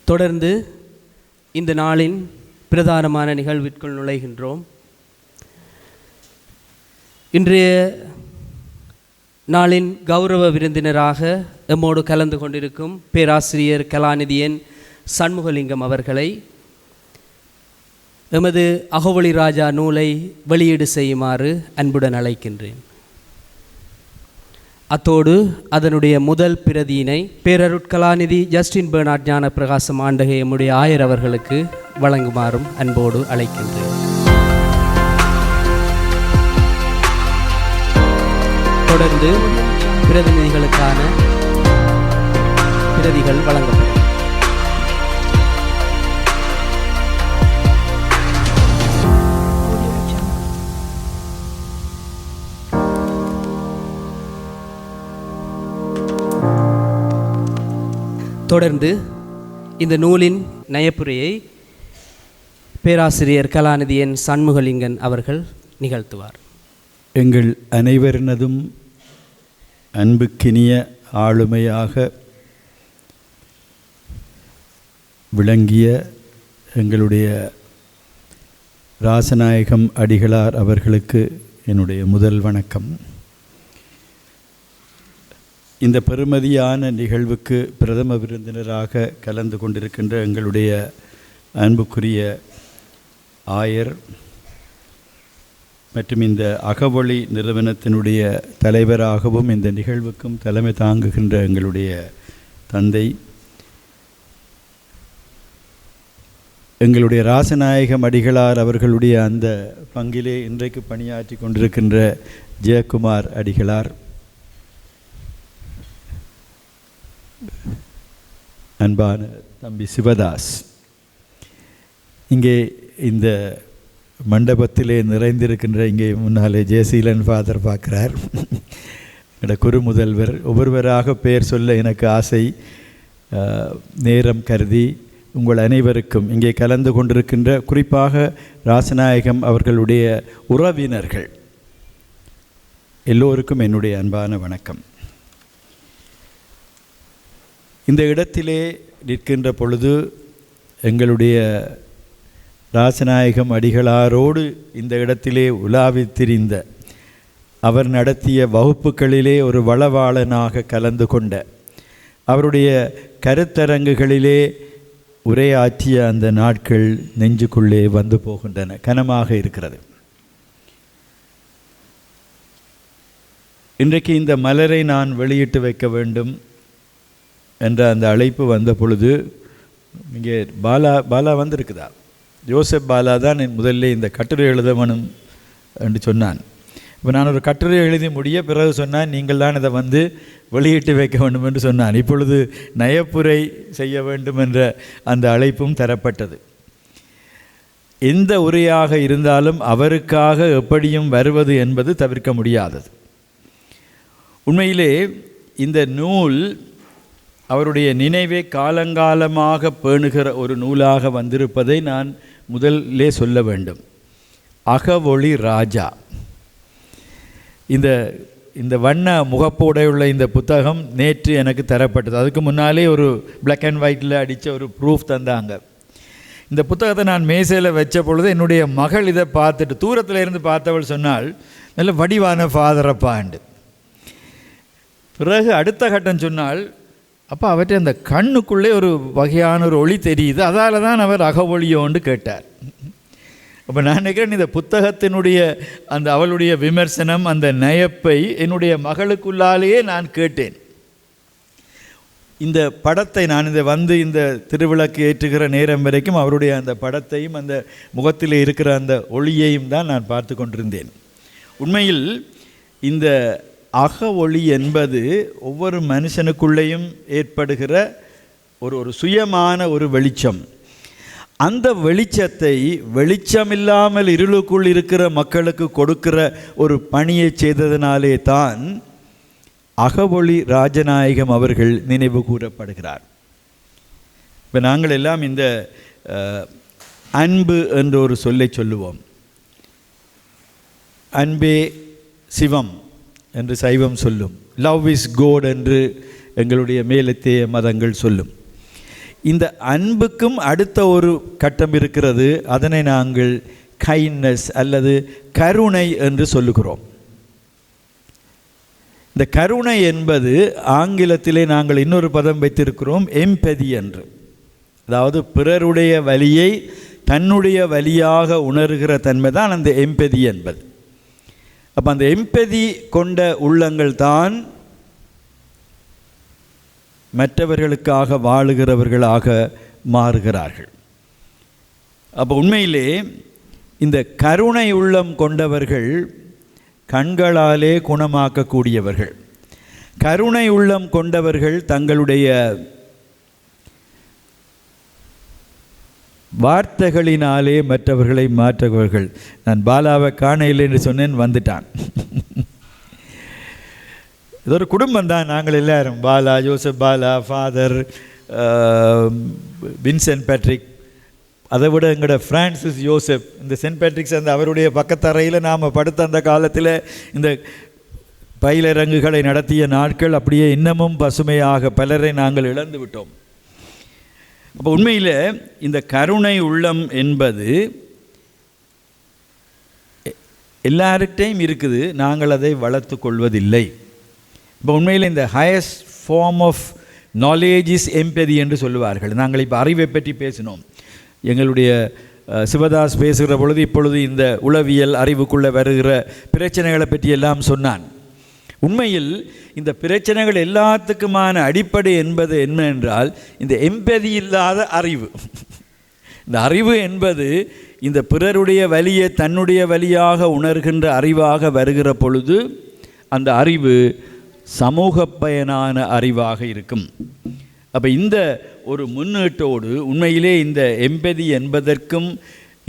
தொடர்ந்து இந்த நாளின் பிரதானமான நிகழ்விற்குள் நுழைகின்றோம். இன்றைய நாளின் கௌரவ விருந்தினராக எம்மோடு கலந்து கொண்டிருக்கும் பேராசிரியர் கலாநிதியன் சண்முகலிங்கம் அவர்களை எமது அகவொளி ராஜா நூலை வெளியீடு செய்யுமாறு அன்புடன் அழைக்கின்றேன். அத்தோடு அதனுடைய முதல் பிரதியினை பேரருட்கலாநிதி ஜஸ்டின் பெர்னார்ட் ஞான பிரகாசம் ஆண்டகை எம்முடைய ஆயர் அவர்களுக்கு வழங்குமாறும் அன்போடு அழைக்கின்றேன். தொடர்ந்து பிரதிநிதிகளுக்கான பிரதிகள் வழங்கப்படும். தொடர்ந்து இந்த நூலின் நயப்புரையை பேராசிரியர் கலாநிதியன் சண்முகலிங்கன் அவர்கள் நிகழ்த்துவார். எங்கள் அனைவரினதும் அன்புக்கினிய ஆளுமையாக விளங்கிய எங்களுடைய ராசநாயகம் அடிகளார் அவர்களுக்கு என்னுடைய முதல் வணக்கம். இந்த பெருமதியான நிகழ்வுக்கு பிரதம விருந்தினராக கலந்து கொண்டிருக்கின்ற எங்களுடைய அன்புக்குரிய ஆயர் மற்றும் இந்த அகவொளி நிறுவனத்தினுடைய தலைவராகவும் இந்த நிகழ்வுக்கும் தலைமை தாங்குகின்ற எங்களுடைய தந்தை, எங்களுடைய ராசநாயகம் அடிகளார் அவர்களுடைய அந்த பங்கிலே இன்றைக்கு பணியாற்றி கொண்டிருக்கின்ற ஜெயக்குமார் அடிகளார், அன்பான தம்பி சிவதாஸ், இங்கே இந்த மண்டபத்திலே நிறைந்திருக்கின்ற இங்கே முன்னாலே ஜெயசீலன் ஃபாதர் பார்க்குறார், என்னோட குரு முதல்வர், ஒவ்வொருவராக பெயர் சொல்ல எனக்கு ஆசை. நேரம் கருதி உங்கள் அனைவருக்கும் இங்கே கலந்து கொண்டிருக்கின்ற குறிப்பாக ராசநாயகம் அவர்களுடைய உறவினர்கள் எல்லோருக்கும் என்னுடைய அன்பான வணக்கம். இந்த இடத்திலே நிற்கின்ற பொழுது எங்களுடைய ராசநாயகம் அடிகளாரோடு இந்த இடத்திலே உலாவித் திரிந்த, அவர் நடத்திய வகுப்புகளிலே ஒரு வளவாளனாக கலந்து கொண்ட, அவருடைய கருத்தரங்குகளிலே உரையாற்றிய அந்த நாட்கள் நெஞ்சுக்குள்ளே வந்து போகின்றன, கனமாக இருக்கிறது. இன்றைக்கு இந்த மலரை நான் வெளியிட்டு வைக்க வேண்டும் என்ற அந்த அழைப்பு வந்த பொழுது, இங்கே பாலா வந்திருக்குதா, ஜோசப் பாலா தான் முதல்ல இந்த கட்டுரை எழுத வேணும் என்று சொன்னான். இப்போ நான் ஒரு கட்டுரை எழுதி முடிய பிறகு சொன்னான், நீங்கள் தான் இதை வந்து வெளியிட்டு வைக்க வேண்டும் என்று சொன்னான். இப்பொழுது நயப்புரை செய்ய வேண்டும் என்ற அந்த அழைப்பும் தரப்பட்டது. எந்த உரையாக இருந்தாலும் அவருக்காக எப்படியும் வருவது என்பது தவிர்க்க முடியாதது. உண்மையிலே இந்த நூல் அவருடைய நினைவை காலங்காலமாக பேணுகிற ஒரு நூலாக வந்திருப்பதை நான் முதல்லே சொல்ல வேண்டும். அகவொளி ராஜா, இந்த வண்ண முகப்போடையுள்ள இந்த புத்தகம் நேற்று எனக்கு தரப்பட்டது. அதுக்கு முன்னாலே ஒரு பிளாக் அண்ட் ஒயிட்டில் அடித்த ஒரு ப்ரூஃப் தந்தாங்க. இந்த புத்தகத்தை நான் மேசையில் வச்ச பொழுது என்னுடைய மகள் இதை பார்த்துட்டு தூரத்தில் இருந்து பார்த்தவள் சொன்னால், நல்ல வடிவான ஃபாதரப்பாண்டு. பிறகு அடுத்த கட்டம் சொன்னால், அப்போ அவற்றை அந்த கண்ணுக்குள்ளே ஒரு வகையான ஒரு ஒளி தெரியுது, அதால் தான் அவர் அகவொளியோன்னு கேட்டார். அப்போ நான் நினைக்கிறேன் இந்த புத்தகத்தினுடைய அந்த அவளுடைய விமர்சனம், அந்த நயப்பை என்னுடைய மகளுக்குள்ளாலேயே நான் கேட்டேன். இந்த படத்தை நான் இந்த திருவிளக்கு ஏற்றுகிற நேரம் வரைக்கும் அவருடைய அந்த படத்தையும் அந்த முகத்தில் இருக்கிற அந்த ஒளியையும் தான் நான் பார்த்து கொண்டிருந்தேன். உண்மையில் இந்த அக ஒளி என்பது ஒவ்வொரு மனுஷனுக்குள்ளேயும் ஏற்படுகிற ஒரு சுயமான ஒரு வெளிச்சம். அந்த வெளிச்சத்தை வெளிச்சமில்லாமல் இருளுக்குள் இருக்கிற மக்களுக்கு கொடுக்கிற ஒரு பணியை செய்ததினாலே தான் அகவொளி ராஜநாயகம் அவர்கள் நினைவு கூறப்படுகிறார். இப்போ நாங்கள் எல்லாம் இந்த அன்பு என்ற ஒரு சொல்லை சொல்லுவோம். அன்பே சிவம் என்று சைவம் சொல்லும். லவ் இஸ் கோட் என்று எங்களுடைய மேலத்தேய மதங்கள் சொல்லும். இந்த அன்புக்கும் அடுத்த ஒரு கட்டம் இருக்கிறது. அதனை நாங்கள் கைண்ட்னஸ் அல்லது கருணை என்று சொல்லுகிறோம். இந்த கருணை என்பது ஆங்கிலத்திலே நாங்கள் இன்னொரு பதம் வைத்திருக்கிறோம், எம்பதி என்று. அதாவது பிறருடைய வலியை தன்னுடைய வலியாக உணர்கிற தன்மை தான் அந்த எம்பதி என்பது. அப்போ அந்த எம்பதி கொண்ட உள்ளங்கள் தான் மற்றவர்களுக்காக வாழுகிறவர்களாக மாறுகிறார்கள். அப்போ உண்மையிலே இந்த கருணை உள்ளம் கொண்டவர்கள் கண்களாலே குணமாக்கக்கூடியவர்கள். கருணை உள்ளம் கொண்டவர்கள் தங்களுடைய வார்த்தைகளினாலே மற்றவர்களை மாற்றுபவர்கள். நான் பாலாவை காண இல்லை என்று சொன்னேன், வந்துட்டான். இது ஒரு குடும்பம் தான். நாங்கள் எல்லாரும் Bala, Joseph Bala, father Vincent Patrick, அதை விட எங்களோட ஃப்ரான்சிஸ் யோசப், இந்த சென்ட் பேட்ரிக்ஸ் அந்த அவருடைய பக்கத்தறையில் நாம் படுத்த அந்த காலத்தில் இந்த பயிலரங்குகளை நடத்திய நாட்கள் அப்படியே இன்னமும் பசுமையாக பலரை நாங்கள் இழந்து விட்டோம். அப்போ உண்மையில் இந்த கருணை உள்ளம் என்பது எல்லார்கிட்டையும் இருக்குது, நாங்கள் அதை வளர்த்து கொள்வதில்லை. இப்போ உண்மையில் இந்த highest form of knowledge is empathy என்று சொல்லுவார்கள். நாங்கள் இப்போ அறிவை பற்றி பேசினோம். எங்களுடைய சிவதாஸ் பேசுகிற பொழுது இப்பொழுது இந்த உளவியல் அறிவுக்குள்ளே வருகிற பிரச்சனைகளை பற்றி எல்லாம் சொன்னான். உண்மையில் இந்த பிரச்சனைகள் எல்லாத்துக்குமான அடிப்படை என்பது என்ன என்றால் இந்த எம்பதி இல்லாத அறிவு. இந்த அறிவு என்பது இந்த பிறருடைய வலியை தன்னுடைய வலியாக உணர்கின்ற அறிவாக வருகிற பொழுது அந்த அறிவு சமூக பயனான அறிவாக இருக்கும். அப்போ இந்த ஒரு முன்னேட்டோடு உண்மையிலே இந்த எம்பதி என்பதற்கும்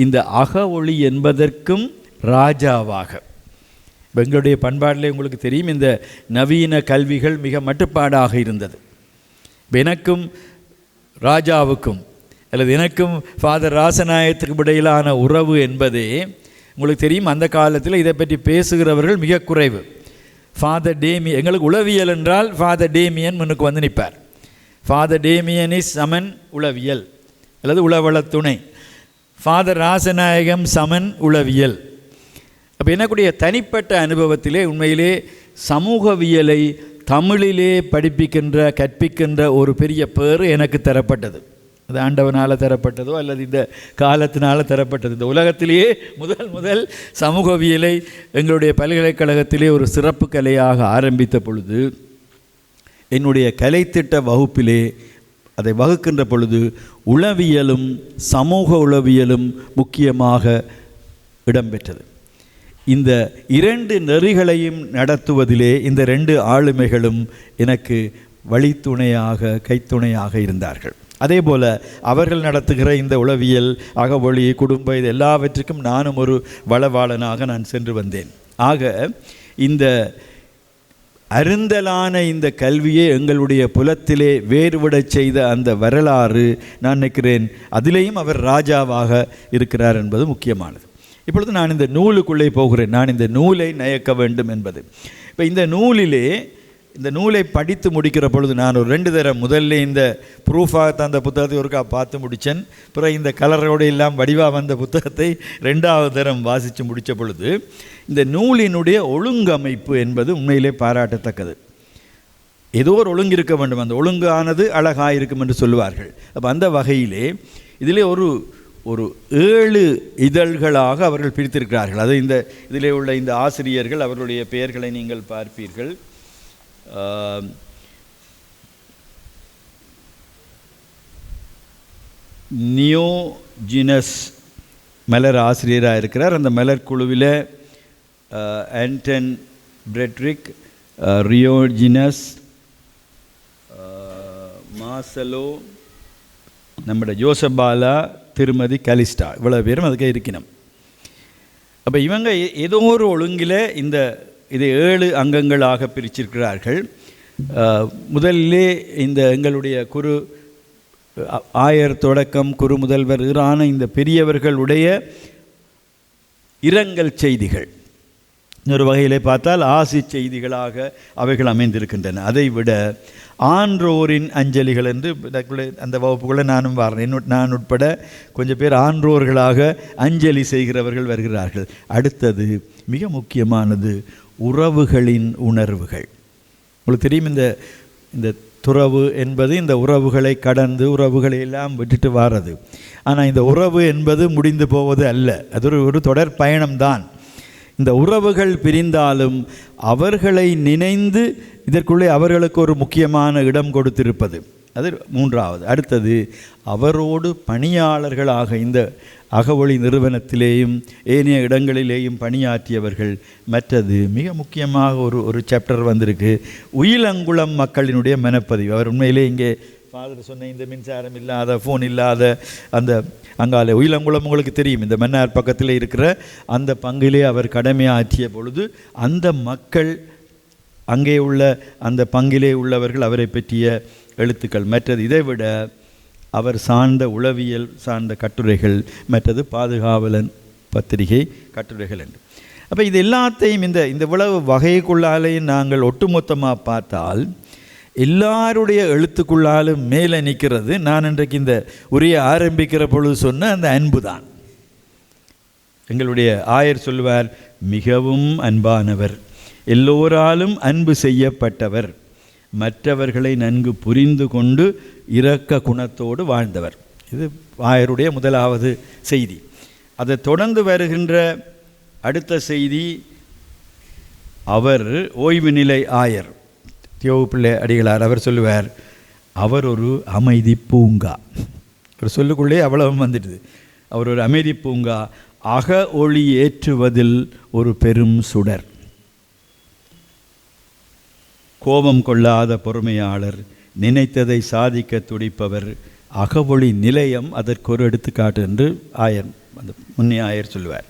இந்த அக ஒளி என்பதற்கும் ராஜாவாக, எங்களுடைய பண்பாட்டிலே உங்களுக்கு தெரியும், இந்த நவீன கல்விகள் மிக மட்டுப்பாடாக இருந்தது. எனக்கும் ராஜாவுக்கும் அல்லது எனக்கும் ஃபாதர் ராசநாயகத்துக்கும் இடையிலான உறவு என்பதே உங்களுக்கு தெரியும். அந்த காலத்தில் இதை பற்றி பேசுகிறவர்கள் மிக குறைவு. ஃபாதர் டேமியன், எங்களுக்கு உளவியல் என்றால் ஃபாதர் டேமியன் முன்னுக்கு வந்து நிற்பார். ஃபாதர் டேமியன் இஸ் சமன் உளவியல் அல்லது உளவள துணை. ஃபாதர் ராசநாயகம் சமன் உளவியல். அப்போ என்னக்கூடிய தனிப்பட்ட அனுபவத்திலே உண்மையிலே சமூகவியலை தமிழிலே கற்பிக்கின்ற ஒரு பெரிய பேர் எனக்கு தரப்பட்டது. அது ஆண்டவனால் தரப்பட்டதோ அல்லது இந்த காலத்தினால் தரப்பட்டது. இந்த உலகத்திலேயே முதல் சமூகவியலை எங்களுடைய பல்கலைக்கழகத்திலே ஒரு சிறப்பு கலையாக ஆரம்பித்த பொழுது என்னுடைய கலைத்திட்ட வகுப்பிலே அதை வகுக்கின்ற பொழுது உளவியலும் சமூக உளவியலும் முக்கியமாக இடம்பெற்றது. இந்த இரண்டு நெறிகளையும் நடத்துவதிலே இந்த ரெண்டு ஆளுமைகளும் எனக்கு வழித்துணையாக கைத்துணையாக இருந்தார்கள். அதே போல் அவர்கள் நடத்துகிற இந்த உளவியல் அகவொளி குடும்ப இது எல்லாவற்றுக்கும் நானும் ஒரு வளவாளனாக நான் சென்று வந்தேன். ஆக இந்த அருந்தலான இந்த கல்வியை எங்களுடைய புலத்திலே வேறுவிடச் செய்த அந்த வரலாறு நான் நினைக்கிறேன் அதிலேயும் அவர் ராஜாவாக இருக்கிறார் என்பது முக்கியமானது. இப்பொழுது நான் இந்த நூலுக்குள்ளே போகிறேன். நான் இந்த நூலை நயக்க வேண்டும் என்பது. இப்போ இந்த நூலை படித்து முடிக்கிற பொழுது நான் ஒரு 2 தரம் முதல்ல இந்த ப்ரூஃபாக அந்த புத்தகத்தை ஒருக்கா பார்த்து முடித்தேன். பிறகு இந்த கலரோடு எல்லாம் வடிவாக வந்த புத்தகத்தை 2வது தரம் வாசித்து முடித்த பொழுது இந்த நூலினுடைய ஒழுங்கமைப்பு என்பது உண்மையிலே பாராட்டத்தக்கது. ஏதோ ஒரு ஒழுங்கு இருக்க வேண்டும், அந்த ஒழுங்கானது அழகாக இருக்கும் என்று சொல்லுவார்கள். அப்போ அந்த வகையிலே இதிலே ஒரு 7 இதழ்களாக அவர்கள் பிரித்திருக்கிறார்கள். அது இதிலே உள்ள இந்த ஆசிரியர்கள் அவர்களுடைய பெயர்களை நீங்கள் பார்ப்பீர்கள். நியோஜினஸ் மலர் ஆசிரியராக இருக்கிறார். அந்த மலர் குழுவில் ஆண்டன் பிரெட்ரிக், ரியோஜினஸ், மாசலோ, நம்முடைய ஜோசபாலா, திருமதி கலிஸ்டா, இவ்வளோ பேரும் அதுக்கு இருக்கணும். அப்போ இவங்க ஏதோ ஒரு ஒழுங்கில் இதை 7 அங்கங்களாக பிரிச்சிருக்கிறார்கள். முதலிலே இந்த எங்களுடைய குரு ஆயர் தொடக்கம் குரு முதல்வர் ஆன இந்த பெரியவர்களுடைய இரங்கல் செய்திகள், இன்னொரு வகையிலே பார்த்தால் ஆசி செய்திகளாக அவைகள் அமைந்திருக்கின்றன. அதை விட ஆன்றோரின் அஞ்சலிகள் என்று அந்த வகுப்புக்குள்ளே நானும் வரேன். நான் உட்பட கொஞ்சம் பேர் ஆன்றோர்களாக அஞ்சலி செய்கிறவர்கள் வருகிறார்கள். அடுத்தது மிக முக்கியமானது உறவுகளின் உணர்வுகள். உங்களுக்கு தெரியும், இந்த துறவு என்பது இந்த உறவுகளை கடந்து உறவுகளை எல்லாம் விட்டுட்டு வாரது. ஆனால் இந்த உறவு என்பது முடிந்து போவது அல்ல, அது ஒரு தொடர் பயணம்தான். இந்த உறவுகள் பிரிந்தாலும் அவர்களை நினைந்து இதற்குள்ளே அவர்களுக்கு ஒரு முக்கியமான இடம் கொடுத்திருப்பது, அது மூன்றாவது. அடுத்தது அவரோடு பணியாளர்களாக இந்த அகவொளி நிறுவனத்திலேயும் ஏனைய இடங்களிலேயும் பணியாற்றியவர்கள். மற்றது மிக முக்கியமாக ஒரு சாப்டர் வந்திருக்கு, உயிலங்குளம் மக்களினுடைய மனப்பதிவு. அவர் உண்மையிலே இங்கே ஃபாதர் சொன்ன இந்த மின்சாரம் இல்லாத ஃபோன் இல்லாத அந்த அங்காலே உயிலங்குளம் உங்களுக்கு தெரியும், இந்த மன்னார் பக்கத்தில் இருக்கிற அந்த பங்கிலே அவர் கடமையாற்றிய பொழுது அந்த மக்கள் அங்கே உள்ள அந்த பங்கிலே உள்ளவர்கள் அவரை பற்றிய எழுத்துக்கள். மற்றது இதைவிட அவர் சார்ந்த உளவியல் சார்ந்த கட்டுரைகள், மற்றது பாதுகாவலன் பத்திரிகை கட்டுரைகள் என்று. அப்போ இது எல்லாத்தையும் இந்த இவ்வளவு வகைக்குள்ளாலேயும் நாங்கள் ஒட்டுமொத்தமாக பார்த்தால் எல்லாருடைய எழுத்துக்குள்ளாலும் மேலே நிற்கிறது, நான் இன்றைக்கு இந்த உரையை ஆரம்பிக்கிற பொழுது சொன்ன அந்த அன்பு தான். எங்களுடைய ஆயர் சொல்வார், மிகவும் அன்பானவர், எல்லோராலும் அன்பு செய்யப்பட்டவர், மற்றவர்களை நன்கு புரிந்து கொண்டு இரக்க குணத்தோடு வாழ்ந்தவர். இது ஆயருடைய முதலாவது செய்தி. அதை தொடர்ந்து வருகின்ற அடுத்த செய்தி, அவர் ஓய்வு நிலை ஆயர் தியோப்பிள்ளை அடிகளார். அவர் சொல்லுவார், அவர் ஒரு அமைதி பூங்கா. அவர் சொல்லுக்குள்ளே அவ்வளவும் வந்துடுது. அவர் ஒரு அமைதி பூங்கா, அக ஒளி ஏற்றுவதில் ஒரு பெரும் சுடர், கோபம் கொள்ளாத பொறுமையாளர், நினைத்ததை சாதிக்க துடிப்பவர், அகவொளி நிலையம் அதற்கு ஒரு எடுத்துக்காட்டு என்று ஆயர் அந்த முன்னே ஆயர் சொல்லுவார்.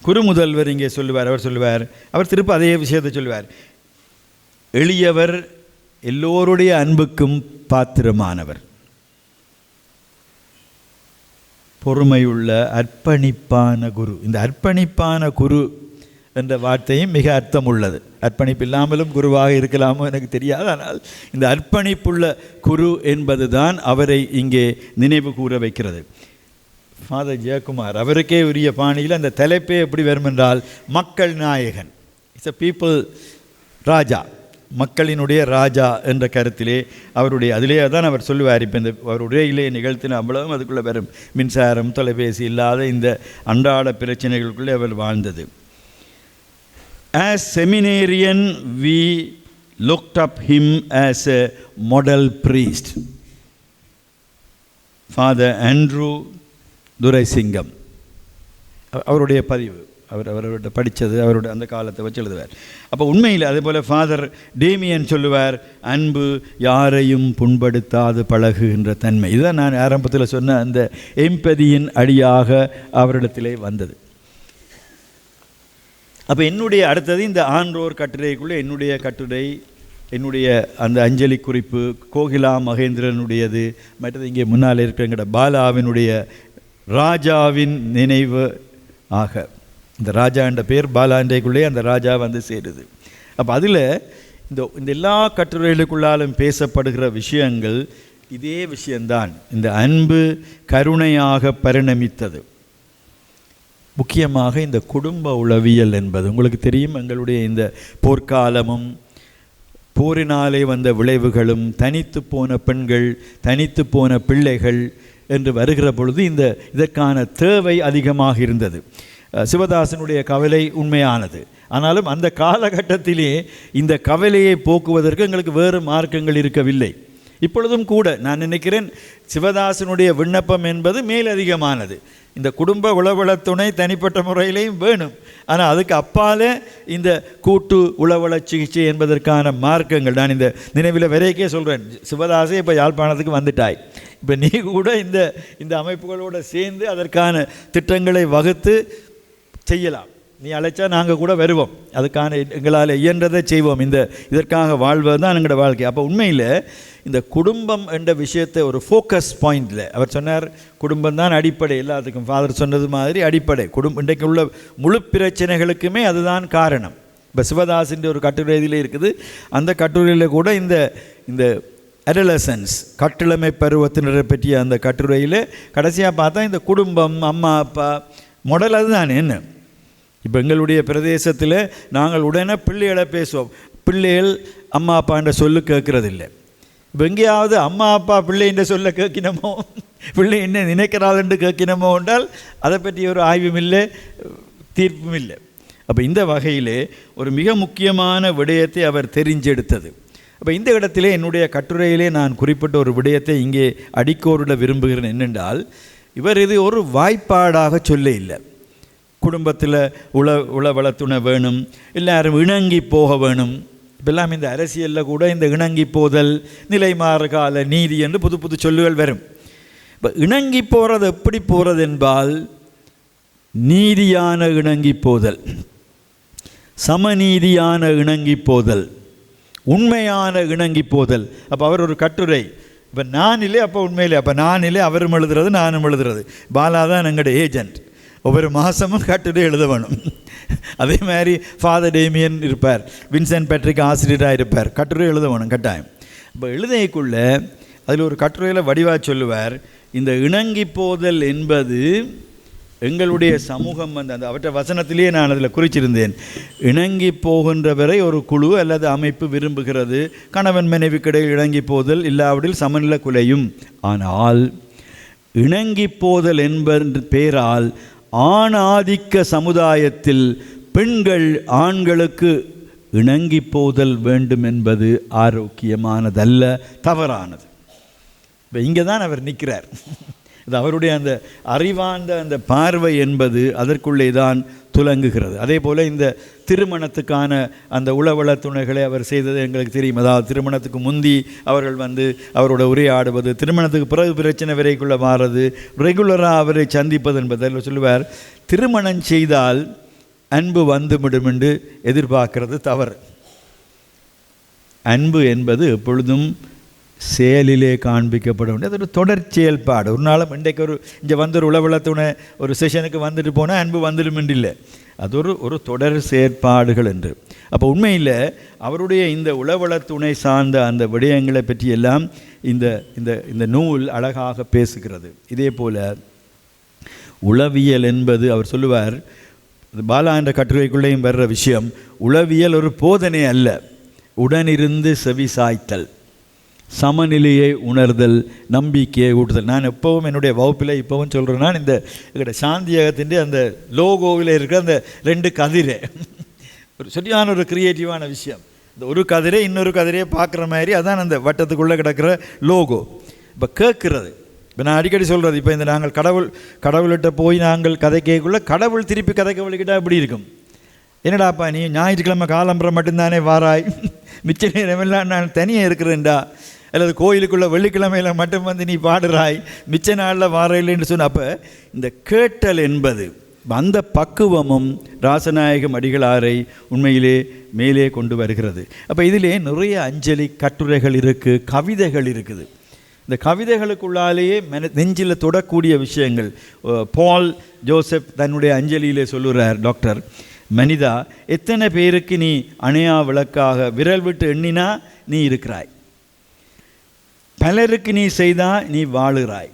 குருமுதல்வர் இங்கே சொல்லுவார். அவர் சொல்லுவார், அவர் திரும்ப அதே விஷயத்தை சொல்லுவார், எளியவர், எல்லோருடைய அன்புக்கும் பாத்திரமானவர், பொறுமையுள்ள அர்ப்பணிப்பான குரு. இந்த அர்ப்பணிப்பான குரு என்ற வார்த்தையும் மிக அர்த்தம் உள்ளது. அர்ப்பணிப்பு இல்லாமலும் குருவாக இருக்கலாமோ எனக்கு தெரியாது. ஆனால் இந்த அர்ப்பணிப்புள்ள குரு என்பது தான் அவரை இங்கே நினைவு கூற வைக்கிறது. ஃபாதர் ஜெயக்குமார் அவருக்கே உரிய பாணியில் அந்த தலைப்பே எப்படி வரும் என்றால், மக்கள் நாயகன், இட்ஸ் அ பீப்புள் ராஜா, மக்களினுடைய ராஜா என்ற கருத்திலே அவருடைய அதிலே தான் அவர் சொல்லுவார். இப்போ இந்த அவருடைய இளைய நிகழ்த்தின அவ்வளவும் அதுக்குள்ளே வரும். மின்சாரம், தொலைபேசி இல்லாத இந்த அன்றாட பிரச்சனைகளுக்குள்ளே அவர் வாழ்ந்தது. As seminarian we looked up him as a model priest. Father Andrew Thuraisingam அவருடைய பதிவு, அவரோட படித்தது அவருடைய அந்த காலத்தை வச்சு எழுதுவார். அப்போ உண்மையில் அதே போல் ஃபாதர் டேமியன் சொல்லுவார், அன்பு யாரையும் புண்படுத்தாது பழகுகின்ற தன்மை. இதுதான் நான் ஆரம்பத்தில் சொன்ன அந்த எம்பதியின் அடியாக அவரிடத்திலே வந்தது. அப்போ என்னுடைய அடுத்தது இந்த ஆன்றோர் கட்டுரைக்குள்ளே என்னுடைய கட்டுரை, என்னுடைய அந்த அஞ்சலி குறிப்பு கோகிலா மகேந்திரனுடையது, மற்றது இங்கே முன்னால் இருக்கிற பாலாவினுடைய ராஜாவின் நினைவு ஆக. இந்த ராஜா என்ற பேர் பாலாண்டைக்குள்ளே அந்த ராஜா வந்து சேருது. அப்போ அதில் இந்த எல்லா கட்டுரைகளுக்குள்ளாலும் பேசப்படுகிற விஷயங்கள் இதே விஷயந்தான். இந்த அன்பு கருணையாக பரிணமித்தது. முக்கியமாக இந்த குடும்ப உளவியல் என்பது உங்களுக்கு தெரியும். எங்களுடைய இந்த போர்க்காலமும் போரினாலே வந்த விளைவுகளும், தனித்து போன பெண்கள், தனித்து போன பிள்ளைகள் என்று வருகிற பொழுது இதற்கான தேவை அதிகமாக இருந்தது. சிவதாசனுடைய கவலை உண்மையானது. ஆனாலும் அந்த காலகட்டத்திலே இந்த கவலையை போக்குவதற்கு எங்களுக்கு வேறு மார்க்கங்கள் இருக்கவில்லை. இப்பொழுதும் கூட நான் நினைக்கிறேன் சிவதாசனுடைய விண்ணப்பம் என்பது மேலதிகமானது. இந்த குடும்ப உளவள துணை தனிப்பட்ட முறையிலையும் வேணும். ஆனால் அதுக்கு அப்பாலே இந்த கூட்டு உளவள சிகிச்சை என்பதற்கான மார்க்கங்கள் நான் இந்த நினைவில் வரைக்கே சொல்கிறேன். சிவதாசே இப்போ யாழ்ப்பாணத்துக்கு வந்துட்டாய், இப்போ நீ கூட இந்த அமைப்புகளோடு சேர்ந்து அதற்கான திட்டங்களை வகுத்து செய்யலாம். நீ அழைச்சா நாங்கள் கூட வருவோம், அதுக்கான எங்களால் இயன்றதை செய்வோம். இதற்காக வாழ்வது தான் எங்களோட வாழ்க்கை. அப்போ உண்மையில் இந்த குடும்பம் என்ற விஷயத்தை ஒரு ஃபோக்கஸ் பாயிண்டில் அவர் சொன்னார், குடும்பம் தான் அடிப்படை எல்லாத்துக்கும். ஃபாதர் சொன்னது மாதிரி அடிப்படை இன்றைக்கு உள்ள முழு பிரச்சனைகளுக்குமே அதுதான் காரணம். இப்போ சிவதாசின் ஒரு கட்டுரை இதில் இருக்குது. அந்த கட்டுரையில் கூட இந்த அடலசன்ஸ் கட்டிளமை பருவத்தினரை பற்றிய அந்த கட்டுரையில் கடைசியாக பார்த்தா இந்த குடும்பம், அம்மா அப்பா மாடல் அதுதானே. என்ன இப்போ எங்களுடைய பிரதேசத்தில் நாங்கள் உடனே பிள்ளைகளை பேசுவோம். பிள்ளைகள் அம்மா அப்பான்ற சொல்லு கேட்குறதில்லை. இப்போ எங்கேயாவது அம்மா அப்பா பிள்ளைன்ற சொல்ல கேட்கினமோ, பிள்ளை என்ன நினைக்கிறாள் என்று கேட்கினமோ என்றால் அதை பற்றி ஒரு ஆய்வும் இல்லை, தீர்ப்பும் இல்லை. அப்போ இந்த வகையிலே ஒரு மிக முக்கியமான விடயத்தை அவர் தெரிஞ்செடுத்தது. அப்போ இந்த இடத்திலே என்னுடைய கட்டுரையிலே நான் குறிப்பிட்ட ஒரு விடயத்தை இங்கே அடிக்கோரிட விரும்புகிறேன். என்னென்றால், இவர் இது ஒரு வாய்ப்பாடாக சொல்ல இல்லை. குடும்பத்தில் உளவளத்துணை வேணும், எல்லாரும் இணங்கி போக வேணும். இப்பெல்லாம் இந்த அரசியலில் கூட இந்த இணங்கி போதல், நிலை மாறுகால நீதி என்று புது புது சொல்லுகள் வரும். இப்போ இணங்கி போகிறது எப்படி போகிறது என்பால், நீதியான இணங்கி போதல், சமநீதியான இணங்கி போதல், உண்மையான இணங்கி போதல். அப்போ அவர் ஒரு கட்டுரை, இப்போ நான் இல்லை அப்போ உண்மையிலே, அப்போ நான் இல்லை அவரும் எழுதுறது நானும் எழுதுறது. பாலா தான் எங்களுடைய ஏஜென்ட், ஒவ்வொரு மாதமும் கட்டுரை எழுத வேணும். அதே மாதிரி ஃபாதர் டேமியன் இருப்பார், வின்சென்ட் பேட்ரிக் ஆசிரியராக இருப்பார், கட்டுரை எழுத வேணும் கட்டாயம். இப்போ எழுதைக்குள்ளே அதில் ஒரு கட்டுரையில் வடிவாக சொல்லுவார், இந்த இணங்கி போதல் என்பது எங்களுடைய சமூகம் அந்த அவற்றை வசனத்திலேயே நான் அதில் குறிச்சிருந்தேன். இணங்கி போகின்றவரை ஒரு குழு அல்லது அமைப்பு விரும்புகிறது. கணவன் மனைவிக்கிடையில் இணங்கி போதல் இல்லாவிடில் சமநிலை குலையும். ஆனால் இணங்கி போதல் என்பது பேரால் ஆணாதிக்க சமுதாயத்தில் பெண்கள் ஆண்களுக்கு இணங்கி போதல் வேண்டும் என்பது ஆரோக்கியமானதல்ல, தவறானது. இப்போ இங்கே தான் அவர் நிற்கிறார். இது அவருடைய அந்த அறிவார்ந்த அந்த பார்வை என்பது அதற்குள்ளே தான் துலங்குகிறது. அதே போல் இந்த திருமணத்துக்கான அந்த உளவள துணைகளை அவர் செய்தது எங்களுக்கு தெரியும். அதாவது திருமணத்துக்கு முந்தி அவர்கள் அவரோட உரையாடுவது, திருமணத்துக்கு பிறகு பிரச்சனை வரைக்குள்ளே மாறுறது, ரெகுலராக அவரை சந்திப்பது என்பது. அதில் சொல்லுவார், திருமணம் செய்தால் அன்பு வந்துவிடும் என்று எதிர்பார்க்கிறது தவறு. அன்பு என்பது எப்பொழுதும் செயலிலே காண்பிக்கப்பட வேண்டிய அது ஒரு தொடர் செயல்பாடு. ஒரு நாளும் இன்றைக்கு இங்கே ஒரு உளவளத்துணை ஒரு செஷனுக்கு வந்துட்டு போனால் அன்பு வந்துடும் என்று இல்லை, அது ஒரு தொடர் செயற்பாடுகள் என்று. அப்போ உண்மையில் அவருடைய இந்த உளவளத்துணை சார்ந்த அந்த விடயங்களை பற்றியெல்லாம் இந்த இந்த இந்த நூல் அழகாக பேசுகிறது. இதே போல் உளவியல் என்பது அவர் சொல்லுவார், பாலா என்ற கட்டுரைக்குள்ளேயும் வர்ற விஷயம், உளவியல் ஒரு போதனை அல்ல, உடனிருந்து செவி சாய்த்தல், சமநிலையை உணர்தல், நம்பிக்கையை ஊட்டுதல். நான் எப்பவும் என்னுடைய வகுப்பில் இப்போவும் சொல்கிறேன், நான் இந்த எங்களோட சாந்தியகத்தின் அந்த லோகோவில் இருக்கிற அந்த 2 கதிரை ஒரு சரியான ஒரு க்ரியேட்டிவான விஷயம். இந்த ஒரு கதிரை இன்னொரு கதிரையை பார்க்குற மாதிரி அதான் அந்த வட்டத்துக்குள்ளே கிடக்கிற லோகோ. இப்போ கேட்குறது, இப்போ நான் அடிக்கடி சொல்கிறது, இப்போ இந்த நாங்கள் கடவுள்கிட்ட போய் நாங்கள் கதை கேட்குள்ள கடவுள் திருப்பி கதை கவலிக்கிட்டால் எப்படி இருக்கும்? என்னடாப்பா நீ ஞாயிற்றுக்கிழமை காலம்புறம் மட்டும்தானே வாராய், மிச்ச நேரமெல்லாம் நான் தனியாக இருக்கிறேன்டா, அல்லது கோயிலுக்குள்ளே வெள்ளிக்கிழமையில் மட்டும் நீ பாடுறாய், மிச்ச நாளில் வாரையில்லைன்னு சொன்ன. அப்போ இந்த கேட்டல் என்பது அந்த பக்குவமும் ராசநாயகம் அடிகளாரை உண்மையிலே மேலே கொண்டு வருகிறது. அப்போ இதிலே நிறைய அஞ்சலி கட்டுரைகள் இருக்குது, கவிதைகள் இருக்குது. இந்த கவிதைகளுக்குள்ளாலேயே நெஞ்சில் தொடக்கூடிய விஷயங்கள். பால் ஜோசப் தன்னுடைய அஞ்சலியிலே சொல்லுகிறார், டாக்டர் மனிதா, எத்தனை பேருக்கு நீ அணையா விளக்காக விரல் விட்டு எண்ணினா நீ இருக்கிறாய், பலருக்கு நீ செய்தால் நீ வாழுகிறாய்,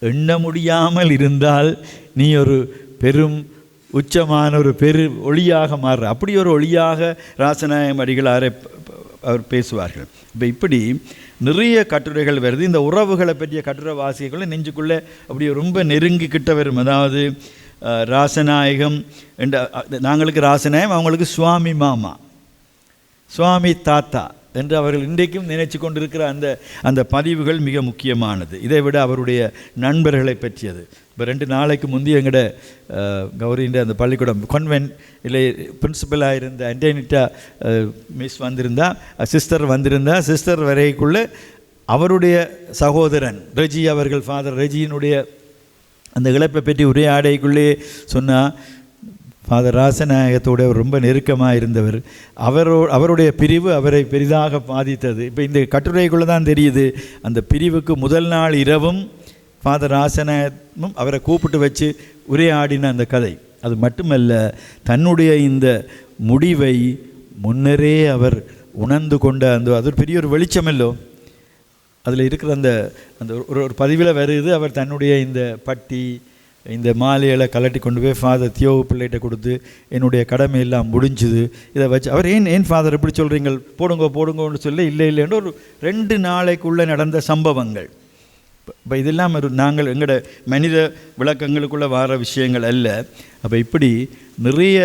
எண்ண முடியாமல் இருந்தால் நீ ஒரு பெரும் உச்சமான ஒரு ஒளியாக மாறுற. அப்படி ஒரு ஒளியாக ராசநாயகம் அடிகளாரை அவர் பேசுவார்கள். இப்போ இப்படி நிறைய கட்டுரைகள் வருது. இந்த உறவுகளை பற்றிய கட்டுரை வாசிகளை நெஞ்சுக்குள்ளே அப்படி ரொம்ப நெருங்கிக்கிட்ட வரும். அதாவது ராசநாயகம் என்ற நாங்களுக்கு ராசநாயகம், அவங்களுக்கு சுவாமி மாமா, சுவாமி தாத்தா என்று அவர்கள் இன்றைக்கும் நினைச்சு கொண்டிருக்கிற அந்த பதிவுகள் மிக முக்கியமானது. இதை விட அவருடைய நண்பர்களை பற்றியது. இப்போ 2 நாளைக்கு முந்தைய எங்கட கௌரின்ற அந்த பள்ளிக்கூடம் கான்வென்ட் இல்லை பிரின்சிபலாக இருந்த அண்டனிட்டா மிஸ் வந்திருந்தா, சிஸ்டர் வந்திருந்தா. சிஸ்டர் வரைக்குள்ளே அவருடைய சகோதரன் ரெஜி அவர்கள், ஃபாதர் ரெஜியினுடைய அந்த இழப்பை பற்றி உரையாடைக்குள்ளே சொன்னால், ஃபாதர் ராசநாயகத்தோடு ரொம்ப நெருக்கமாக இருந்தவர், அவருடைய பிரிவு அவரை பெரிதாக பாதித்தது. இப்போ இந்த கட்டுரைக்குள்ளே தான் தெரியுது, அந்த பிரிவுக்கு முதல் நாள் இரவும் ஃபாதர் ராசநாயகமும் அவரை கூப்பிட்டு வச்சு உரையாடின அந்த கதை. அது மட்டுமல்ல, தன்னுடைய இந்த முடிவை முன்னரே அவர் உணர்ந்து கொண்ட அது ஒரு பெரிய ஒரு வெளிச்சமல்லோ. அதில் இருக்கிற அந்த அந்த ஒரு பதிவில் வருது, அவர் தன்னுடைய இந்த பட்டி இந்த மாலைகளை கலட்டி கொண்டு போய் ஃபாதர் தியோவு பிள்ளைகிட்ட கொடுத்து என்னுடைய கடமை எல்லாம் முடிஞ்சுது, இதை வச்சு அவர் ஏன் ஃபாதர் இப்படி சொல்கிறீங்க, போடுங்கன்னு சொல்லி இல்லைன்னு ஒரு 2 நாளைக்குள்ளே நடந்த சம்பவங்கள். இப்போ இதெல்லாம் நாங்கள் எங்களோட மனித விளக்கங்களுக்குள்ளே வர விஷயங்கள் அல்ல. அப்போ இப்படி நிறைய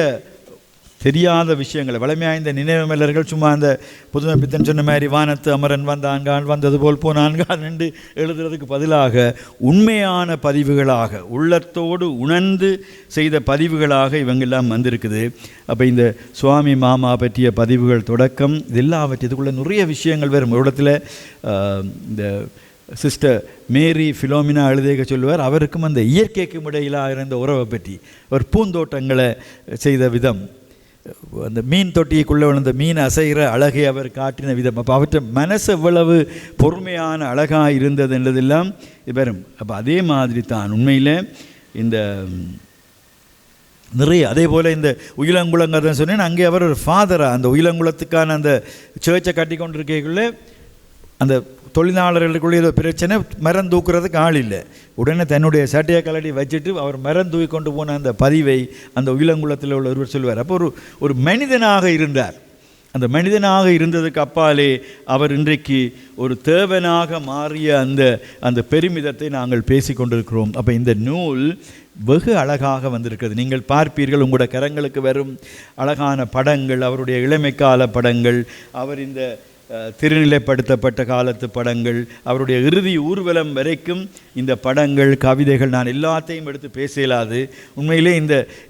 தெரியாத விஷயங்களை வளமையாக இந்த நினைவு மலர்கள் சும்மா அந்த புதுமை பித்தன் சொன்ன மாதிரி வானத்து அமரன் வந்தான்கான் வந்தது போல் போனான்கான் என்று எழுதுறதுக்கு பதிலாக உண்மையான பதிவுகளாக உள்ளத்தோடு உணர்ந்து செய்த பதிவுகளாக இவங்கெல்லாம் வந்திருக்குது. அப்போ இந்த சுவாமி மாமா பற்றிய பதிவுகள் தொடக்கம் இது எல்லாவற்றுக்குள்ளே நிறைய விஷயங்கள் வரும். ஒரு இடத்துல இந்த சிஸ்டர் மேரி ஃபிலோமினா எழுதிய சொல்லுவார், அவருக்கும் அந்த இயற்கைக்கும் இடையிலாக இருந்த உறவை பற்றி அவர் பூந்தோட்டங்களை செய்த விதம், அந்த மீன் தொட்டிக்குள்ளே விழுந்த மீன் அசைகிற அழகை அவர் காட்டின விதம், அப்போ அவற்றை மனசு எவ்வளவு பொறுமையான அழகாக இருந்தது என்றதெல்லாம் வரும். அப்போ அதே மாதிரி தான் உண்மையில் இந்த நிறைய அதே போல் இந்த உயிலங்குளங்கிறத சொன்னேன், அங்கே அவர் ஒரு ஃபாதராக அந்த உயிலங்குளத்துக்கான அந்த சேர்ச்சை கட்டி கொண்டிருக்கக்குள்ளே அந்த தொழிலாளர்களுக்குள்ளே ஏதோ பிரச்சனை, மரம் தூக்குறதுக்கு ஆள் இல்லை. உடனே தன்னுடைய சட்டையை கலட்டி வச்சுட்டு அவர் மரம் தூக்கி கொண்டு போன அந்த பதிவை அந்த உயிலங்குளத்தில் உள்ள ஒருவர் சொல்வார். அப்போ ஒரு மனிதனாக இருந்தார். அந்த மனிதனாக இருந்ததுக்கு அப்பாலே அவர் இன்றைக்கு ஒரு தேவனாக மாறிய அந்த பெருமிதத்தை நாங்கள் பேசி கொண்டிருக்கிறோம். அப்போ இந்த நூல் வெகு அழகாக வந்திருக்கிறது. நீங்கள் பார்ப்பீர்கள், உங்களோட கரங்களுக்கு வரும் அழகான படங்கள், அவருடைய இளமைக்கால படங்கள், அவர் இந்த திருநிலைப்படுத்தப்பட்ட காலத்து படங்கள், அவருடைய இறுதி ஊர்வலம் வரைக்கும் இந்த படங்கள் கவிதைகள், நான் எல்லாத்தையும் எடுத்து பேச இயலாது. உண்மையிலே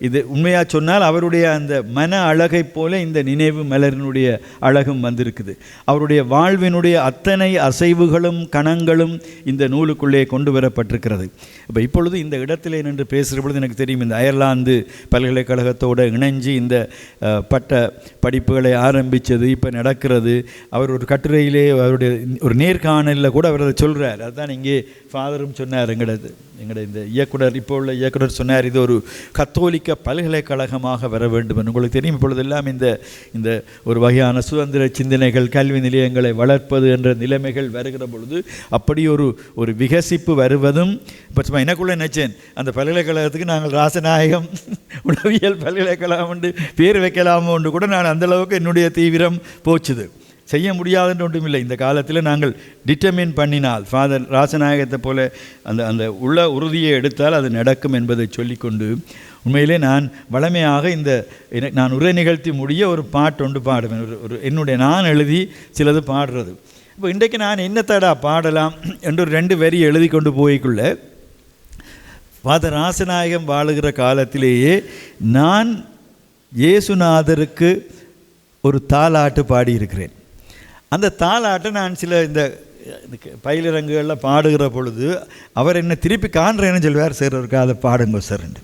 இது உண்மையாக சொன்னால் அவருடைய அந்த மன அழகை போல இந்த நினைவு மலரினுடைய அழகும் வந்திருக்குது. அவருடைய வாழ்வினுடைய அத்தனை அசைவுகளும் கணங்களும் இந்த நூலுக்குள்ளே கொண்டு வரப்பட்டிருக்கிறது. இப்போ இப்பொழுது இந்த இடத்திலே நின்று பேசுகிற பொழுது எனக்கு தெரியும், இந்த அயர்லாந்து பல்கலைக்கழகத்தோடு இணைஞ்சு இந்த பட்ட படிப்புகளை ஆரம்பித்தது இப்போ நடக்கிறது. அவர் ஒரு கட்டுரையிலே அவருடைய ஒரு நேர்காணலில் கூட அவர் அதை சொல்கிறார். அதுதான் இங்கே ஃபாதரும் சொன்னார், எங்களோட இந்த இயக்குனர், இப்போ உள்ள இயக்குனர் சொன்னார், இது ஒரு கத்தோலிக்க பல்கலைக்கழகமாக வர வேண்டும் என்று. உங்களுக்கு தெரியும், இப்பொழுதெல்லாம் இந்த ஒரு வகையான சுதந்திர சிந்தனைகள், கல்வி நிலையங்களை வளர்ப்பது என்ற நிலைமைகள் வருகிற பொழுது அப்படி ஒரு விகசிப்பு வருவதும் இப்போ சும்மா எனக்குள்ளே நினைச்சேன், அந்த பல்கலைக்கழகத்துக்கு நாங்கள் ராசநாயகம் உளவியல் பல்கலைக்கழகம் என்று பேர் வைக்கலாமோ என்று கூட நான் அந்தளவுக்கு என்னுடைய தீவிரம் போச்சுது. செய்ய முடியாதுன்னு ஒன்றும் இல்லை. இந்த காலத்தில் நாங்கள் டிட்டர்மின் பண்ணினால், ஃபாதர் ராசநாயகத்தை போல அந்த உள்ள உறுதியை எடுத்தால் அது நடக்கும் என்பதை சொல்லிக்கொண்டு, உண்மையிலே நான் வளமையாக நான் உரை நிகழ்த்தி முடிய ஒரு பாட்டு ஒன்று பாடுவேன். என்னுடைய நான் எழுதி சிலது பாடுறது. இப்போ இன்றைக்கு நான் என்னத்தடா பாடலாம் என்று ஒரு 2 வரி எழுதி கொண்டு போய்க்குள்ள, ஃபாதர் ராசநாயகம் வாழுகிற காலத்திலேயே நான் இயேசுநாதருக்கு ஒரு தாலாட்டு பாடியிருக்கிறேன். அந்த தாலாட்டை நான் சில இந்த பயிலிறங்குகளில் பாடுகிற பொழுது அவர் என்னை திருப்பி காண்றேன்னு சொல்வார், சார் ஒரு அதை பாடுங்க சார்ண்டு.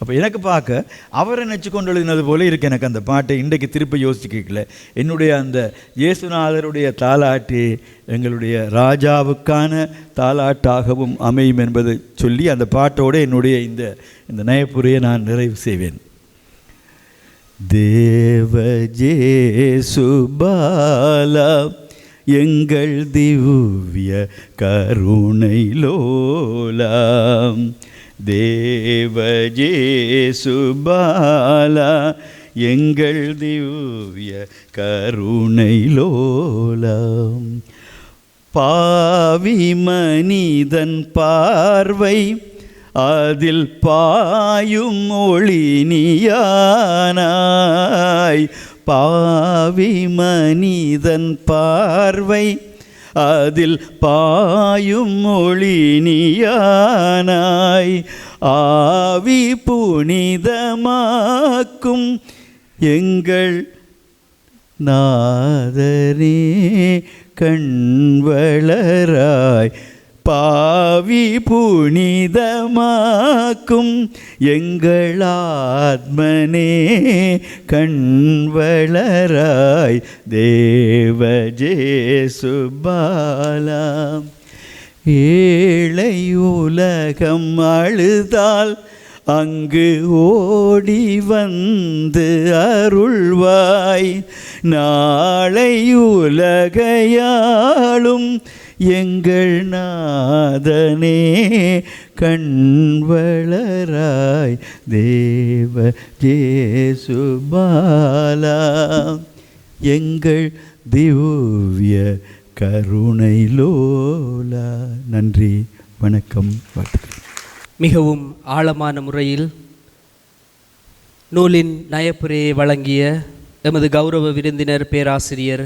அப்போ எனக்கு பார்க்க அவரை நினச்சி கொண்டு எழுதினது போல இருக்குது எனக்கு அந்த பாட்டை. இன்றைக்கு திருப்பி யோசிச்சு கேட்கல, என்னுடைய அந்த இயேசுநாதருடைய தாலாட்டு எங்களுடைய ராஜாவுக்கான தாலாட்டாகவும் அமையும் என்பதை சொல்லி அந்த பாட்டோடு என்னுடைய இந்த நயப்புரையை நான் நிறைவு செய்வேன். தேவஜேசுபாலா எங்கள் திவ்ய கருணை லோலாம், தேவஜேசுபாலா எங்கள் திவ்ய கருணை லோலாம். பாவி மனிதன் பார்வை அதில் பாயும் ஒளினியானாய், பாவி மனிதன் பார்வை அதில் பாயும் ஒளினியானாய், ஆவி புனிதமாக்கும் எங்கள் நாதரே கண்வளராய், பாவி புனிதமாக்கும் எங்கள் ஆத்மனே கண்வளராய், தேவஜேசுபாலா. ஏழை உலகம் அழுதால் அங்கு ஓடி வந்து அருள்வாய், நாளை உலகையாளும் எங்கள் நாதனே கண்வளராய் தேவ ஜேசுபாலா எங்கள் திவ்ய கருணை லோலா. நன்றி, வணக்கம், வாழ்த்துக்கள். மிகவும் ஆழமான முறையில் நூலின் நயப்புரையை வழங்கிய எமது கௌரவ விருந்தினர் பேராசிரியர்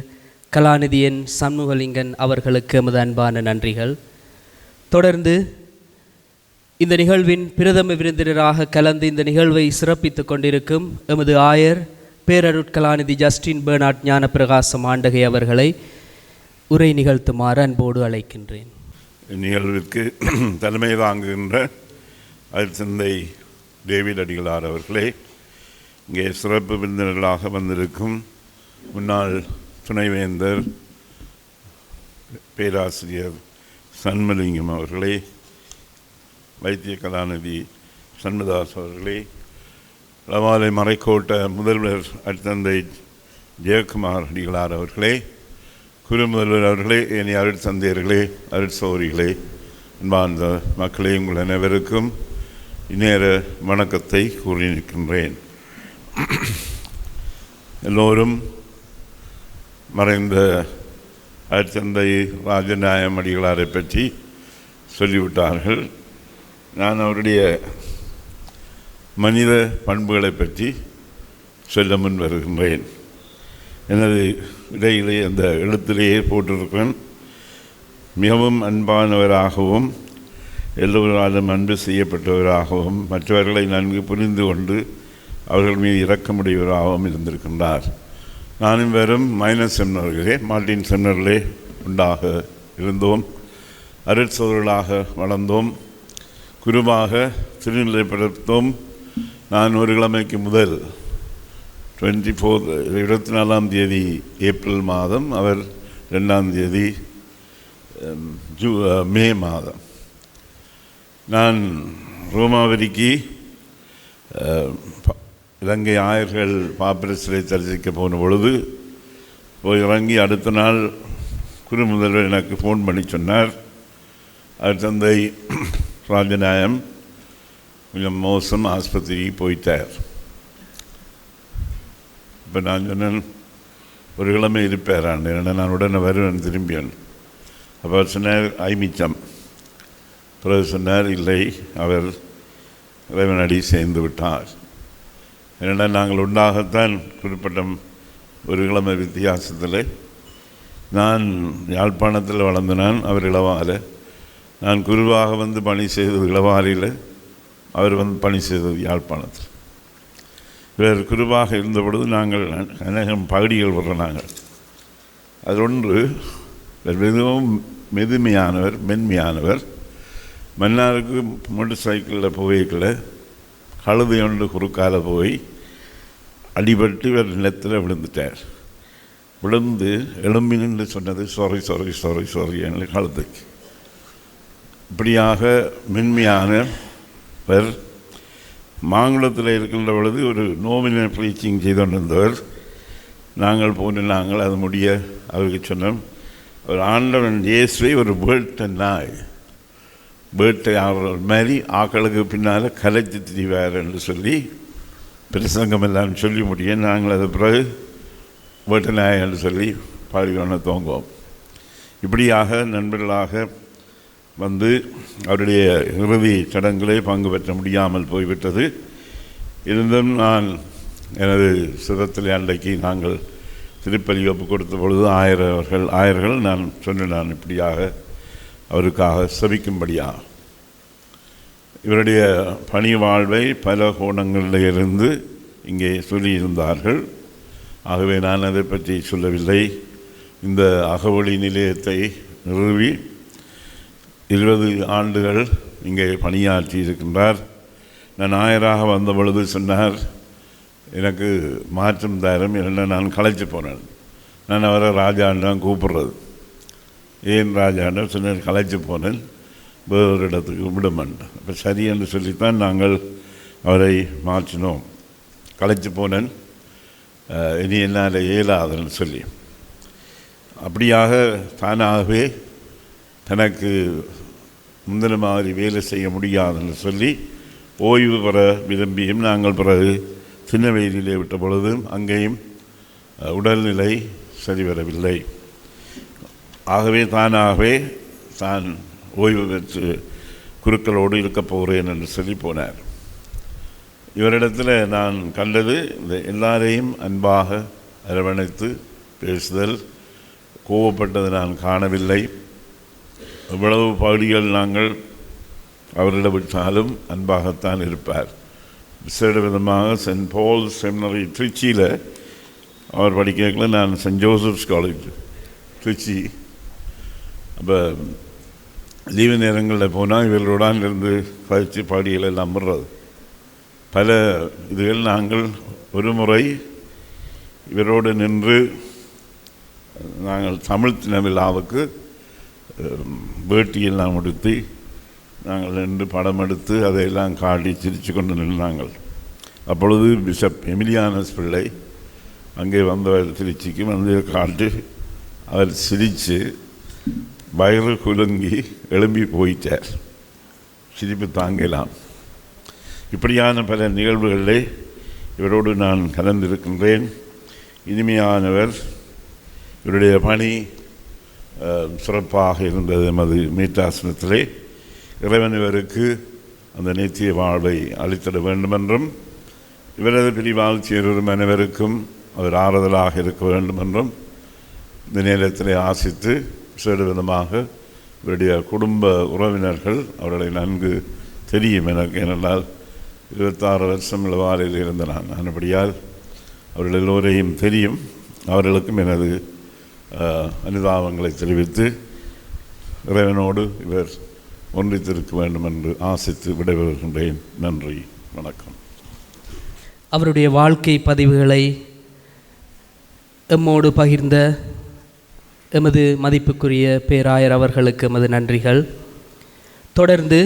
கலாநிதியன் சண்முகலிங்கன் அவர்களுக்கு எமது அன்பான நன்றிகள். தொடர்ந்து இந்த நிகழ்வின் பிரதம விருந்தினராக கலந்து இந்த நிகழ்வை சிறப்பித்து கொண்டிருக்கும் எமது ஆயர் பேரருட்கலாநிதி ஜஸ்டின் பெர்னாட் ஞானப்பிரகாசம் ஆண்டகை அவர்களை உரை நிகழ்த்துமாறு அன்போடு அழைக்கின்றேன். நிகழ்விற்கு தலைமை தாங்குகின்ற அருட்தந்தை டேவிட் அடிகளார் அவர்களே, இங்கே சிறப்பு விருந்தினர்களாக வந்திருக்கும் முன்னாள் துணைவேந்தர் பேராசிரியர் சண்முகலிங்கம் அவர்களே, வைத்திய கலாநிதி சண்முதாஸ் அவர்களே, லவாலை மறைக்கோட்ட முதல்வர் அருட்தந்தை ஜெயக்குமார் அடிகளார் அவர்களே, குருமுதல்வர் அவர்களே, இனி அருட்தந்தையர்களே, அருட்சௌரிகளே, அன்பார்ந்த மக்களே, உங்கள் அனைவருக்கும் இந்நேர வணக்கத்தை கூறி நிற்கின்றேன். எல்லோரும் மறைந்த அருட்தந்தை ராஜநாயம் அடிகளாரை பற்றி சொல்லிவிட்டார்கள். நான் அவருடைய மனித பண்புகளை பற்றி சொல்ல முன் வருகின்றேன். எனது இடையிலே அந்த எழுத்திலேயே போட்டிருக்கிறேன். மிகவும் அன்பானவராகவும் எல்லோராலும் அன்பு செய்யப்பட்டவராகவும் மற்றவர்களை நன்கு புரிந்து கொண்டு அவர்கள் மீது இரக்கமுடையவராகவும் இருந்திருக்கின்றார். நானும் வெறும் மைனர் செமினர்களே, மார்ட்டின் செமினர்களே உண்டாக இருந்தோம். அருட்சோர்களாக வளர்ந்தோம். குருவாக திருநிலைப்படுத்தோம். நான் ஒரு கிழமைக்கு முதல் 24ஆம் தேதி ஏப்ரல் மாதம், அவர் 2ஆம் தேதி மே மாதம். நான் ரோமாவரிக்கு இலங்கை ஆயர்கள் பாப்பிரசிலை தரிசிக்க போன பொழுது போய் இறங்கி அடுத்த நாள் குரு முதல்வர் எனக்கு ஃபோன் பண்ணி சொன்னார், அருட்தந்தை ராஜநாயம் கொஞ்சம் மோசம், ஆஸ்பத்திரிக்கு போயிட்டார். இப்போ நான் சொன்னேன், ஒரு கிழமை இருப்பாரான், ஏன்னா நான் உடனே வருவேன் திரும்பியன். அப்போ அவர் சொன்னார் ஐமிச்சம். பிறகு சொன்னார், இல்லை, அவர் இறைவனடி சேர்ந்து விட்டார். ஏன்னா நாங்கள் உண்டாகத்தான் குறிப்பிட்ட ஒரு கிழமை வித்தியாசத்தில். நான் யாழ்ப்பாணத்தில் வளர்ந்தனான், அவர் இளவாறு. நான் குருவாக வந்து பணி செய்தது இளவாரியில், அவர் வந்து பணி செய்தது யாழ்ப்பாணத்தில். வேறு குருவாக இருந்த பொழுது நாங்கள் அநேகம் பகுதிகள் வர்றோம். நாங்கள் அது ஒன்று மிகவும் மெதுமையானவர், மென்மையானவர். மன்னாருக்கு மோட்டர் சைக்கிளில் போய்க்கல கழுதை ஒன்று குறுக்கால போய் அடிபட்டு ஒரு நிலத்தில் விழுந்துட்டார். விழுந்து எழும்பி நின்று சொன்னது சாரி சாரி சாரி சாரி என்ற கழுதைக்கு. இப்படியாக மென்மையானவர். மாங்குளத்தில் இருக்கின்ற பொழுது ஒரு நோவின ப்ரீச்சிங் செய்து கொண்டிருந்தவர். நாங்கள் நாங்கள் அது முடிய அவருக்கு சொன்னோம், ஒரு ஆண்டவன் இயேசுவை ஒரு வேட்டை நாய், வேட்டை ஆடுற மாதிரி ஆக்களுக்கு பின்னால் கலைச்சி திரிவார் என்று சொல்லி பிரசங்கம் எல்லாம் சொல்லி முடிய நாங்கள் அது பிறகு வேட்டை நாய் என்று சொல்லி பாடிக்கொண்டு தோங்குவோம். இப்படியாக நண்பர்களாக வந்து அவருடைய இறுதி சடங்கிலே பங்கு பெற்ற முடியாமல் போய்விட்டது. இருந்தும் நான் எனது சிரத்திலே அன்றைக்கு நாங்கள் திருப்பலி ஒப்பு கொடுத்த பொழுது ஆயர்கள் நான் சொன்னேன், இப்படியாக அவருக்காக செபிக்கும்படியாக. இவருடைய பணி வாழ்வை பல கோணங்களிலிருந்து இங்கே சொல்லியிருந்தார்கள். ஆகவே நான் அதை பற்றி சொல்லவில்லை. இந்த அகவொளி நிலையத்தை நிறுவி 20 ஆண்டுகள் இங்கே பணியாற்றி இருக்கின்றார். நான் ஆயராக வந்த பொழுது சொன்னார், எனக்கு மாற்றம் தரம், இல்லைன்னா நான் களைச்சி போனேன். நான் அவரை ராஜான்னு தான் கூப்பிட்றது. ஏன் ராஜான்னு சொன்னார், களைச்சி போனேன், வேறொரு இடத்துக்கு விடமாட்டேன். அப்போ சரி என்று சொல்லித்தான் நாங்கள் அவரை மாற்றினோம். களைச்சி போனேன். இனி என்னால் இயலாதுன்னு சொல்லி. அப்படியாக தானாகவே தனக்கு முந்தின மாதிரி வேலை செய்ய முடியாதுன்னு சொல்லி ஓய்வு பெற விரும்பியும் நாங்கள் பிறகு சின்ன வயதிலே விட்ட பொழுதும் அங்கேயும் உடல்நிலை சரிவரவில்லை. ஆகவே தானாகவே தான் ஓய்வு பெற்று குருக்களோடு இருக்கப் போகிறேன் என்று சொல்லி போனார். இவரிடத்தில் நான் கண்டது இந்த எல்லாரையும் அன்பாக அரவணைத்து பேசுதல், கோவப்பட்டது நான் காணவில்லை. எவ்வளவு பகுதிகள் நாங்கள் அவரிடம் விட்டாலும் அன்பாகத்தான் இருப்பார். விசேட விதமாக சென்ட் பால் செமினரி திருச்சியில் அவர் படிக்கல. நான் சென்ட் ஜோசப்ஸ் காலேஜ் திருச்சி. அப்போ லீவு நேரங்களில் போனால் இவர்களுடன் இருந்து கழித்து பாடிகள் எல்லாம் வர்றது. பல இதுகள் நாங்கள் ஒரு முறை இவரோடு நின்று நாங்கள் தமிழ் தின விழாவுக்கு வேட்டியெல்லாம் உடுத்தி நாங்கள் நின்று படம் எடுத்து அதையெல்லாம் காட்டி சிரித்து கொண்டு நின்றாங்கள். அப்பொழுது பிஷப் எமிலியானஸ் பிள்ளை அங்கே வந்தவர் திருச்சிக்கு வந்து காட்டி அவர் சிரித்து வயிறு குலுங்கி எழும்பி போயிட்டார். சிரிப்பு தாங்கலாம். இப்படியான பல நிகழ்வுகளிலே இவரோடு நான் கலந்திருக்கின்றேன். இனிமையானவர். இவருடைய பணி சிறப்பாக இருந்தது. எமது மீட்டாசனத்திலே இறைவன் இவருக்கு அந்த நித்திய வாழ்வை அளித்திட வேண்டுமென்றும் இவரது பிரிவால் சேரும் அனைவருக்கும் அவர் ஆறுதலாக இருக்க வேண்டுமென்றும் இந்த நேரத்திலே ஆசித்து விசேட விதமாக இவருடைய குடும்ப உறவினர்கள் அவர்களை நன்கு தெரியும் எனக்கு. ஏனென்றால் 26 வருஷம் இளவாலையில் இருந்த நான் அப்படியால் அவர்கள் எல்லோரையும் தெரியும். அவர்களுக்கும் எனது அனுதாபங்களை தெரிவித்து இறைவனோடு இவர் ஒன்றித்திருக்க வேண்டும் என்று ஆசித்து விடைபெறுகின்றேன். நன்றி, வணக்கம். அவருடைய வாழ்க்கை பதிவுகளை எம்மோடு பகிர்ந்த எமது மதிப்புக்குரிய பேராயர் அவர்களுக்கு எமது நன்றிகள். தொடர்ந்து